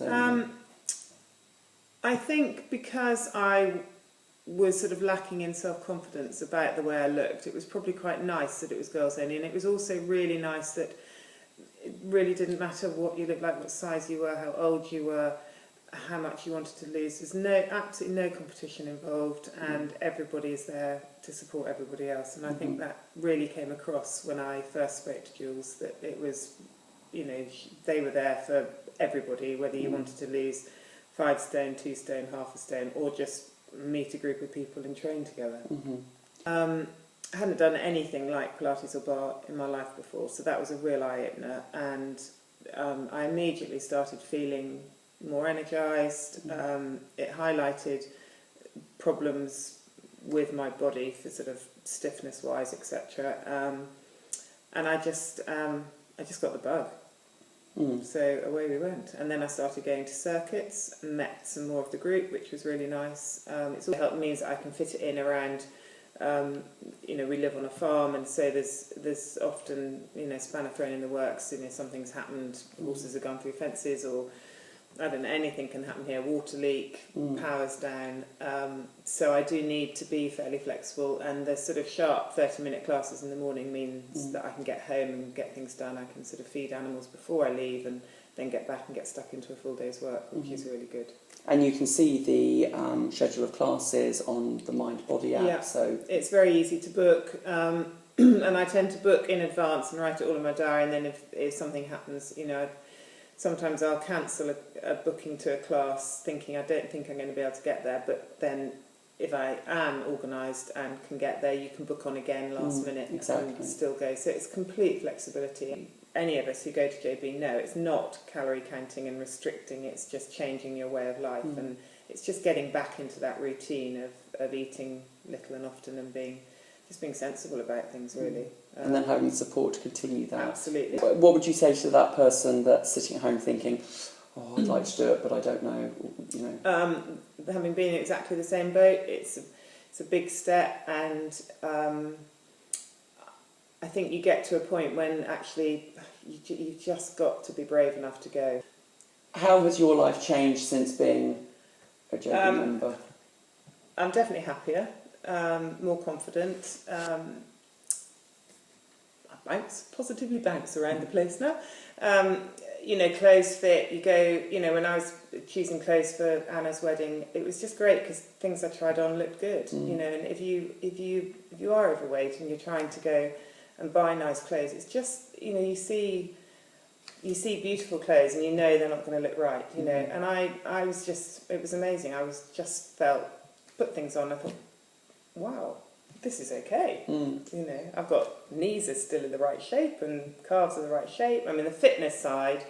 I think because I was sort of lacking in self-confidence about the way I looked, it was probably quite nice that it was girls only, and it was also really nice that it really didn't matter what you looked like, what size you were, how old you were, how much you wanted to lose. There's absolutely no competition involved, and everybody is there to support everybody else. And I think that really came across when I first spoke to Jules, that it was, they were there for everybody, whether you wanted to lose 5 stone, 2 stone, half a stone, or just meet a group of people and train together. I hadn't done anything like Pilates or bar in my life before, so that was a real eye-opener, and I immediately started feeling more energised. It highlighted problems with my body for sort of stiffness-wise, etc. And I just got the bug. So away we went, and then I started going to circuits and met some more of the group, which was really nice. It's also helped means that I can fit it in around. We live on a farm, and so there's often spanner thrown in the works. Something's happened, horses have gone through fences, or I don't know, anything can happen here. Water leak, power's down. So I do need to be fairly flexible, and the sort of sharp 30-minute classes in the morning means that I can get home and get things done. I can sort of feed animals before I leave, and then get back and get stuck into a full day's work, which is really good. And you can see the schedule of classes on the Mind Body app. Yeah, so it's very easy to book, and I tend to book in advance and write it all in my diary. And then if something happens, sometimes I'll cancel a booking to a class thinking I don't think I'm going to be able to get there, but then if I am organised and can get there, you can book on again last minute and still go. So it's complete flexibility. Any of us who go to JB know it's not calorie counting and restricting, it's just changing your way of life, and it's just getting back into that routine of eating little and often and being sensible about things, really. And then having support to continue that. Absolutely. What would you say to that person that's sitting at home thinking, oh, I'd like to do it, but I don't know, Having been in exactly the same boat, it's a big step, and I think you get to a point when actually you've just got to be brave enough to go. How has your life changed since being a JB member? I'm definitely happier, more confident. I positively bounce around the place now. Clothes fit. You go. When I was choosing clothes for Anna's wedding, it was just great because things I tried on looked good. And if you are overweight and you're trying to go and buy nice clothes, it's just you see beautiful clothes and they're not going to look right. And I was just, it was amazing. Put things on. I thought, wow, this is okay. I've got knees are still in the right shape and calves are the right shape. I mean, the fitness side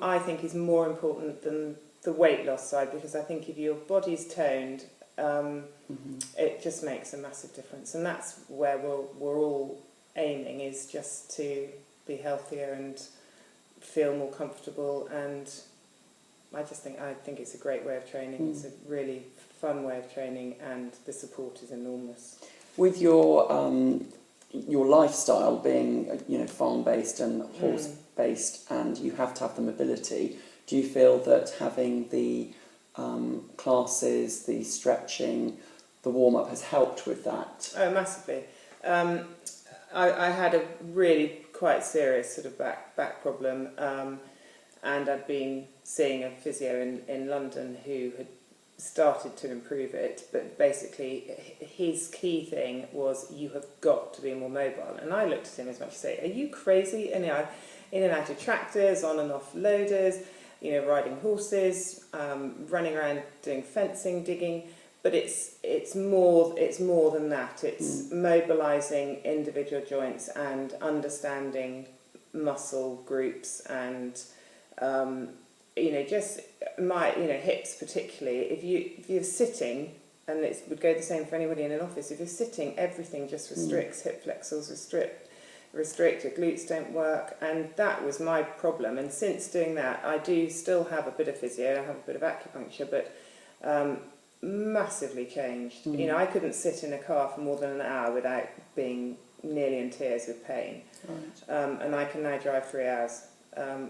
I think is more important than the weight loss side, because I think if your body's toned, it just makes a massive difference. And that's where we're all aiming, is just to be healthier and feel more comfortable. And I think it's a great way of training. It's a really fun way of training, and the support is enormous. With your lifestyle being farm-based and horse-based, and you have to have the mobility, do you feel that having the classes, the stretching, the warm-up has helped with that? Oh, massively. I had a really quite serious sort of back problem, and I'd been seeing a physio in London who had started to improve it, but basically his key thing was, you have got to be more mobile. And I looked at him as much as say, are you crazy? And in and out of tractors, on and off loaders, riding horses, running around doing fencing, digging. But it's more than that. It's mobilising individual joints and understanding muscle groups, and just my hips particularly. If you're sitting, and it would go the same for anybody in an office, if you're sitting, everything just restricts. Hip flexors restrict, your glutes don't work, and that was my problem. And since doing that, I do still have a bit of physio, I have a bit of acupuncture, but massively changed. I couldn't sit in a car for more than an hour without being nearly in tears with pain. Right. And I can now drive 3 hours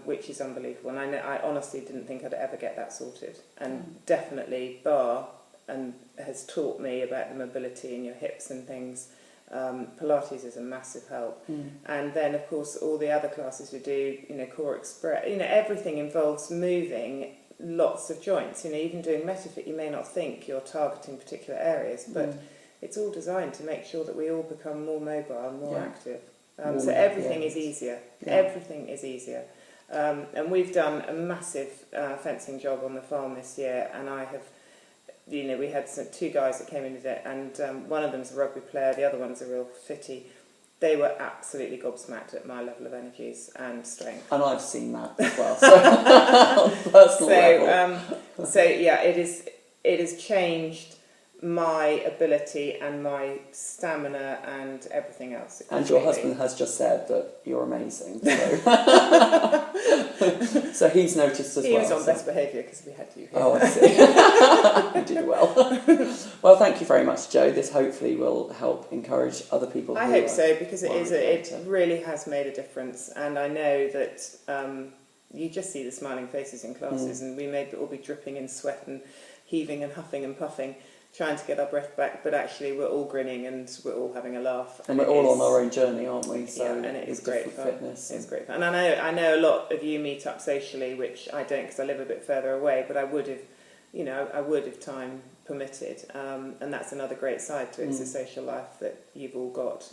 which is unbelievable. And I honestly didn't think I'd ever get that sorted. And definitely bar and has taught me about the mobility in your hips and things. Pilates is a massive help. And then, of course, all the other classes we do, Core Express, everything involves moving lots of joints. Even doing MetaFit, you may not think you're targeting particular areas, but it's all designed to make sure that we all become more mobile and more active. So everything is easier. Everything is easier. And we've done a massive fencing job on the farm this year, and I have, we had two guys that came in today, and one of them's a rugby player, the other one's a real fitty. They were absolutely gobsmacked at my level of energies and strength. And I've seen that as well, so on a personal level. So yeah, it has changed my ability and my stamina and everything else. And your husband has just said that you're amazing. So he's noticed as well. He was on best behaviour because we had you here. Oh, I see. You did well. Well, thank you very much, Jo. This hopefully will help encourage other people. I hope so, because it really has made a difference. And I know that you just see the smiling faces in classes, and we may all be dripping in sweat and heaving and huffing and puffing, trying to get our breath back, but actually we're all grinning and we're all having a laugh. And we're all on our own journey, aren't we? So and it is great fun. Fitness. It's great fun. And I know a lot of you meet up socially, which I don't because I live a bit further away, but I would have, I would if time permitted. And that's another great side to it, it's a social life that you've all got.